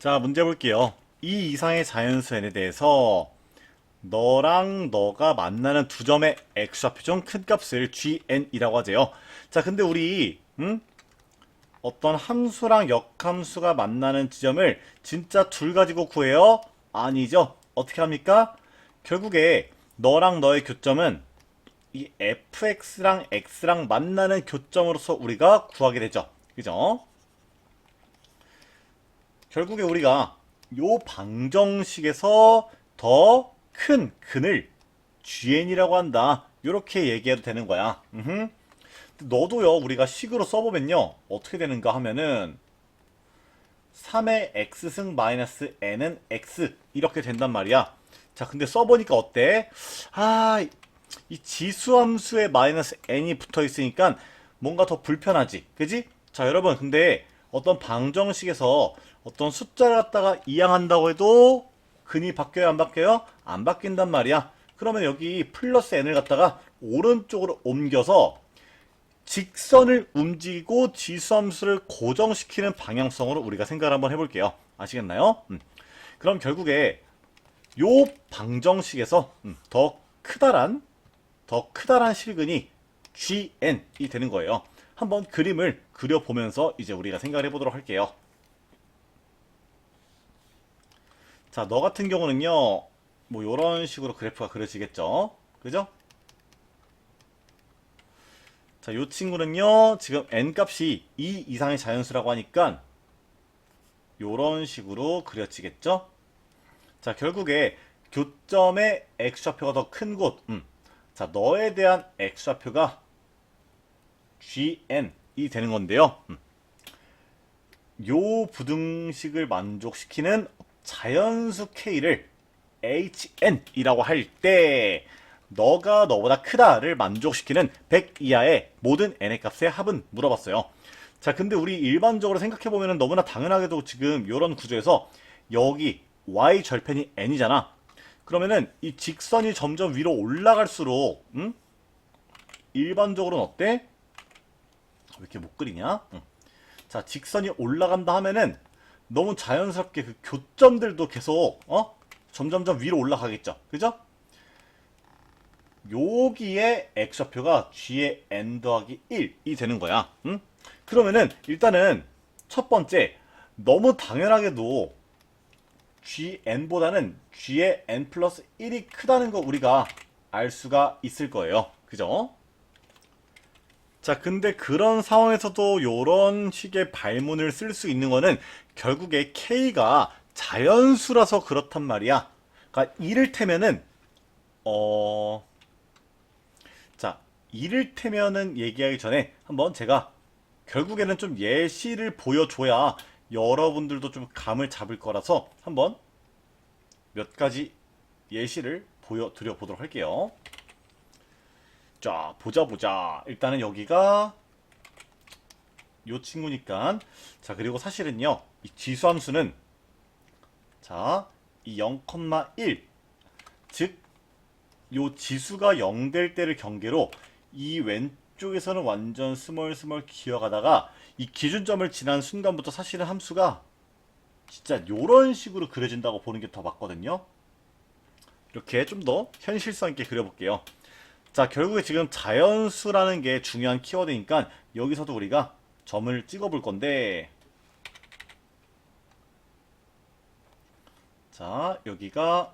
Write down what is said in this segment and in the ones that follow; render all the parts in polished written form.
자, 문제 볼게요. 이 이상의 자연수 n에 대해서 너랑 너가 만나는 두 점의 x좌표 중 큰 값을 gn이라고 하재요. 자, 근데 우리 어떤 함수랑 역함수가 만나는 지점을 진짜 둘 가지고 구해요? 아니죠. 어떻게 합니까? 결국에 너랑 너의 교점은 이 fx랑 x랑 만나는 교점으로서 우리가 구하게 되죠. 그죠? 결국에 우리가 요 방정식에서 더 큰 근을 GN이라고 한다. 요렇게 얘기해도 되는 거야. 너도요, 우리가 식으로 써보면요, 어떻게 되는가 하면은 3의 x승 마이너스 n은 x 이렇게 된단 말이야. 자, 근데 써보니까 어때? 아, 이 지수함수에 마이너스 n이 붙어 있으니까 뭔가 더 불편하지, 그지? 자, 여러분, 근데 어떤 방정식에서 어떤 숫자를 갖다가 이항한다고 해도 근이 바뀌어요, 안 바뀌어요? 안 바뀐단 말이야. 그러면 여기 플러스 n을 갖다가 오른쪽으로 옮겨서 직선을 움직이고 지수함수를 고정시키는 방향성으로 우리가 생각을 한번 해볼게요. 아시겠나요? 그럼 결국에 요 방정식에서 더 크다란 실근이 GN이 되는 거예요. 한번 그림을 그려보면서 이제 우리가 생각을 해보도록 할게요. 자, 너 같은 경우는요, 뭐 요런 식으로 그래프가 그려지겠죠. 그죠? 자, 요 친구는요, 지금 n 값이 2 이상의 자연수라고 하니까 요런 식으로 그려지겠죠. 자, 결국에 교점의 x좌표가 더 큰 곳, 자, 너에 대한 x좌표가 gn이 되는 건데요. 요 부등식을 만족시키는 자연수 k를 hn이라고 할 때 너가 너보다 크다를 만족시키는 100 이하의 모든 n의 값의 합은 물어봤어요. 자, 근데 우리 일반적으로 생각해보면 너무나 당연하게도 지금 이런 구조에서 여기 y 절편이 n이잖아. 그러면은 이 직선이 점점 위로 올라갈수록 일반적으로는 어때? 왜 이렇게 못 그리냐? 자, 직선이 올라간다 하면은 너무 자연스럽게 그 교점들도 계속 점점점 위로 올라가겠죠. 그죠? 여기에 x좌표가 g의 n 더하기 1이 되는 거야. 그러면은 일단은 첫 번째, 너무 당연하게도 gn보다는 g의 n 플러스 1이 크다는 거 우리가 알 수가 있을 거예요. 그죠? 자, 근데 그런 상황에서도 요런 식의 발문을 쓸 수 있는 거는 결국에 k가 자연수라서 그렇단 말이야. 그러니까 이를테면은 자, 이를테면은 얘기하기 전에 한번 제가 결국에는 좀 예시를 보여줘야 여러분들도 좀 감을 잡을 거라서 한번 몇 가지 예시를 보여드려 보도록 할게요. 자, 보자. 일단은 여기가 요 친구니까. 자, 그리고 사실은요, 이 지수함수는 자, 이 0,1, 즉 요 지수가 0 될 때를 경계로 이 왼쪽에서는 완전 스멀스멀 기어가다가 이 기준점을 지난 순간부터 사실은 함수가 진짜 요런 식으로 그려진다고 보는 게 더 맞거든요. 이렇게 좀 더 현실성 있게 그려볼게요. 자, 결국에 지금 자연수라는 게 중요한 키워드니까 여기서도 우리가 점을 찍어 볼 건데, 자, 여기가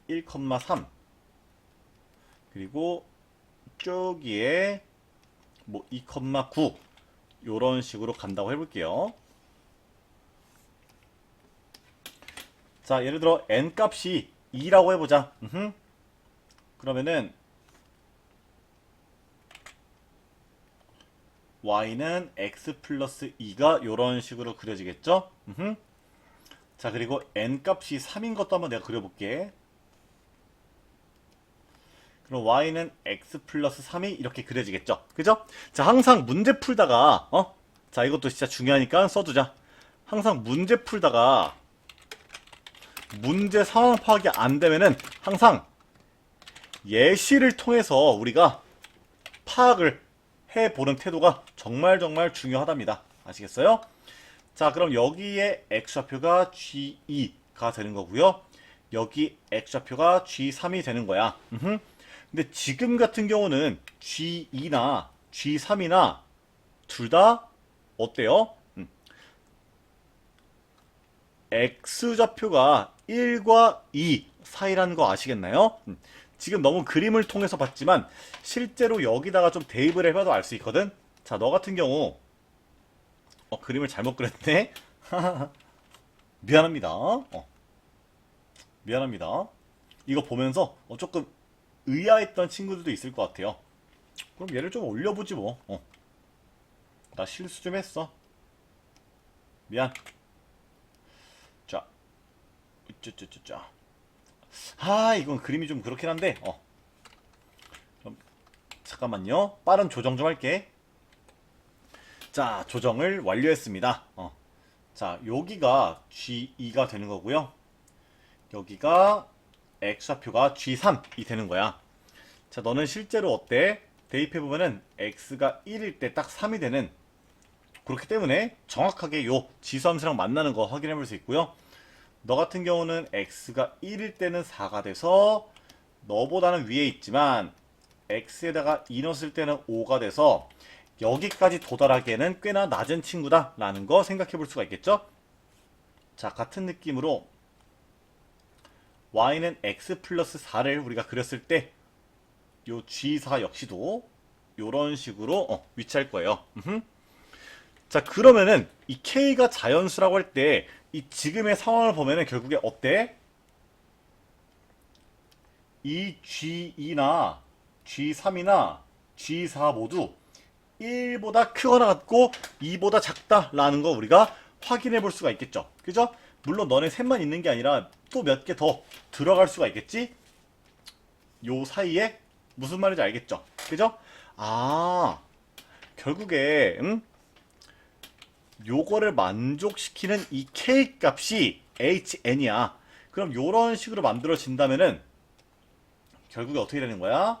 1,3, 그리고 저기에 뭐 2,9 요런 식으로 간다고 해볼게요. 자, 예를 들어 n 값이 2라고 해보자. 그러면은 y는 x 플러스 2가 요런 식으로 그려지겠죠? 자, 그리고 n 값이 3인 것도 한번 내가 그려볼게. 그럼 y는 x 플러스 3이 이렇게 그려지겠죠? 그죠? 자, 항상 문제 풀다가 자, 이것도 진짜 중요하니까 써두자. 항상 문제 풀다가 문제 상황 파악이 안 되면은 항상 예시를 통해서 우리가 파악을 해보는 태도가 정말 중요하답니다. 아시겠어요? 자, 그럼 여기에 x좌표가 G2가 되는 거고요. 여기 x좌표가 G3이 되는 거야. 근데 지금 같은 경우는 G2나 G3이나 둘 다 어때요? x좌표가 1과 2 사이라는 거 아시겠나요? 지금 너무 그림을 통해서 봤지만 실제로 여기다가 좀 대입을 해봐도 알 수 있거든? 자, 너 같은 경우 그림을 잘못 그렸네? 미안합니다. 미안합니다. 이거 보면서 조금 의아했던 친구들도 있을 것 같아요. 그럼 얘를 좀 올려보지 뭐. 나 실수 좀 했어. 미안. 자, 으쩌쩌쩌쩌. 이건 그림이 좀 그렇긴 한데. 그럼 잠깐만요. 빠른 조정 좀 할게. 자, 조정을 완료했습니다. 자, 여기가 G2가 되는 거고요. 여기가 x좌표가 G3이 되는 거야. 자, 너는 실제로 어때? 대입해보면은 x가 1일 때 딱 3이 되는, 그렇기 때문에 정확하게 요 지수함수랑 만나는 거 확인해 볼 수 있고요. 너 같은 경우는 x가 1일 때는 4가 돼서 너보다는 위에 있지만 x에다가 2 넣었을 때는 5가 돼서 여기까지 도달하기에는 꽤나 낮은 친구다 라는 거 생각해 볼 수가 있겠죠. 자, 같은 느낌으로 y는 x 플러스 4를 우리가 그렸을 때 요 G4 역시도 요런 식으로 위치할 거예요. 자, 그러면은 이 K가 자연수라고 할 때 이 지금의 상황을 보면은 결국에 어때? 이 G2나 G3이나 G4 모두 1보다 크거나 같고 2보다 작다라는 거 우리가 확인해 볼 수가 있겠죠. 그죠? 물론 너네 셋만 있는 게 아니라 또 몇 개 더 들어갈 수가 있겠지? 요 사이에 무슨 말인지 알겠죠? 그죠? 결국에 요거를 만족시키는 이 K 값이 HN이야. 그럼 요런 식으로 만들어진다면은 결국에 어떻게 되는 거야?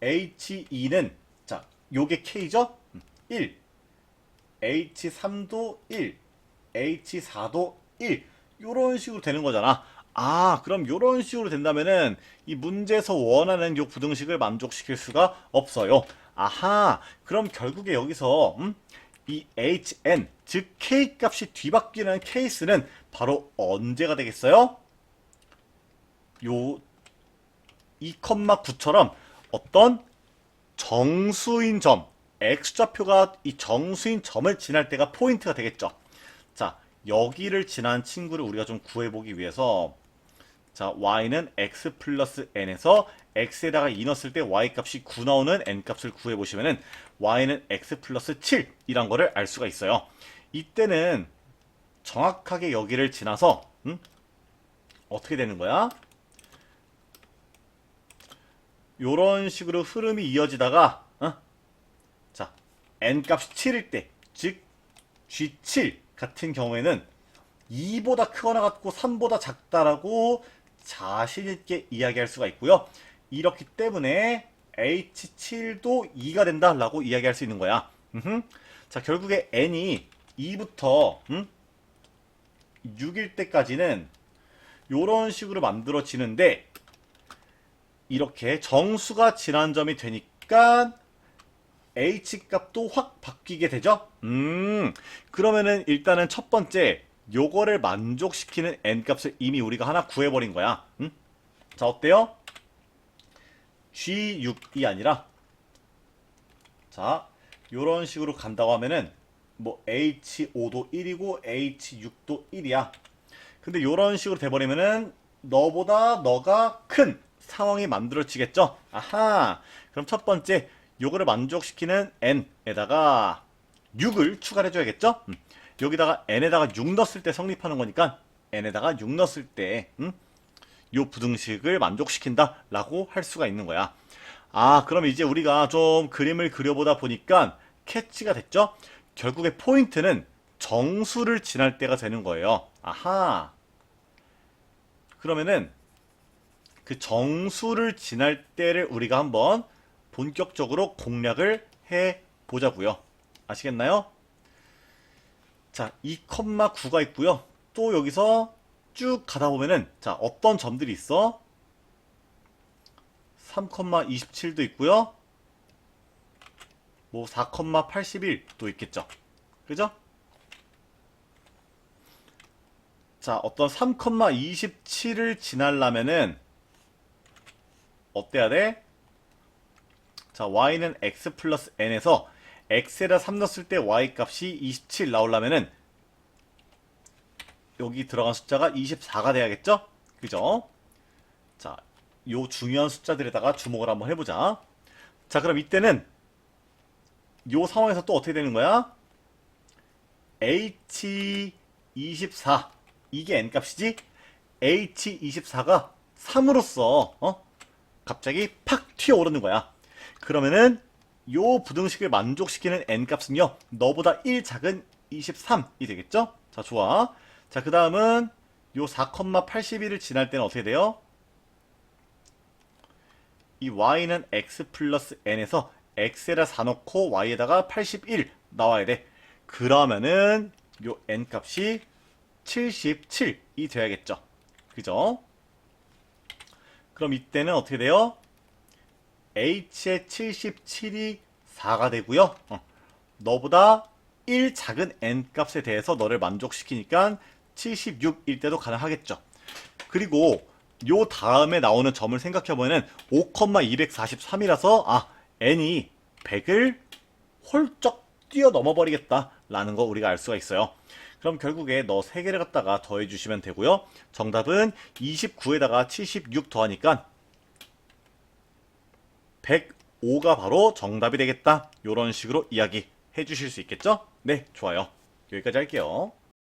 H2는 자, 요게 K죠? 1, H3도 1, H4도 1 요런 식으로 되는 거잖아. 그럼 요런 식으로 된다면은 이 문제에서 원하는 요 부등식을 만족시킬 수가 없어요. 그럼 결국에 여기서 이 hn 즉 k 값이 뒤바뀌는 케이스는 바로 언제가 되겠어요? 요 2,9처럼 어떤 정수인 점, x좌표가 이 정수인 점을 지날 때가 포인트가 되겠죠. 자, 여기를 지난 친구를 우리가 좀 구해보기 위해서 자, y는 x 플러스 n에서 x에다가 2 넣었을 때 y 값이 9 나오는 n 값을 구해보시면은 y는 x 플러스 7이란 거를 알 수가 있어요. 이때는 정확하게 여기를 지나서 어떻게 되는 거야? 요런 식으로 흐름이 이어지다가 자, n 값이 7일 때, 즉 G7 같은 경우에는 2보다 크거나 같고 3보다 작다라고 자신있게 이야기할 수가 있고요. 이렇기 때문에 H7도 2가 된다라고 이야기할 수 있는 거야. 자, 결국에 n이 2부터 6일 때까지는 이런 식으로 만들어지는데 이렇게 정수가 지난 점이 되니까 h 값도 확 바뀌게 되죠. 그러면은 일단은 첫 번째 요거를 만족시키는 n 값을 이미 우리가 하나 구해버린 거야. 자, 어때요? G6이 아니라 자, 요런 식으로 간다고 하면은 뭐 H5도 1이고 H6도 1이야. 근데 요런 식으로 돼버리면은 너보다 너가 큰 상황이 만들어지겠죠? 그럼 첫 번째 요거를 만족시키는 n에다가 6을 추가를 해줘야겠죠? 여기다가 n에다가 6 넣었을 때 성립하는 거니까 n에다가 6 넣었을 때 요 부등식을 만족시킨다 라고 할 수가 있는 거야. 그럼 이제 우리가 좀 그림을 그려보다 보니까 캐치가 됐죠? 결국에 포인트는 정수를 지날 때가 되는 거예요. 그러면은 그 정수를 지날 때를 우리가 한번 본격적으로 공략을 해 보자고요. 아시겠나요? 자, 2,9가 있고요. 또 여기서 쭉 가다 보면은 자, 어떤 점들이 있어? 3,27도 있고요. 뭐 4,81도 있겠죠. 그죠? 자, 어떤 3,27을 지나려면은 어때야 돼? 자, y는 x 플러스 n에서 x에다 3 넣었을 때 y 값이 27 나오려면은 여기 들어간 숫자가 24가 돼야겠죠? 그죠? 자, 요 중요한 숫자들에다가 주목을 한번 해보자. 자, 그럼 이때는 요 상황에서 또 어떻게 되는 거야? h24 이게 n 값이지? h24가 3으로써 갑자기 팍 튀어오르는 거야. 그러면은 요 부등식을 만족시키는 n 값은요, 너보다 1 작은 23이 되겠죠? 자, 좋아. 자, 그 다음은 요 4,81을 지날 때는 어떻게 돼요? 이 y는 x 플러스 n에서 x에다 4 넣고 y에다가 81 나와야 돼. 그러면은 요 n 값이 77이 돼야겠죠. 그죠? 그럼 이때는 어떻게 돼요? h의 77이 4가 되고요. 너보다 1 작은 n 값에 대해서 너를 만족시키니까 76일 때도 가능하겠죠. 그리고 요 다음에 나오는 점을 생각해보면 5,243이라서 n이 100을 홀쩍 뛰어넘어 버리겠다 라는 거 우리가 알 수가 있어요. 그럼 결국에 너 3개를 갖다가 더해주시면 되고요. 정답은 29에다가 76 더하니까 105가 바로 정답이 되겠다. 이런 식으로 이야기 해주실 수 있겠죠? 네, 좋아요. 여기까지 할게요.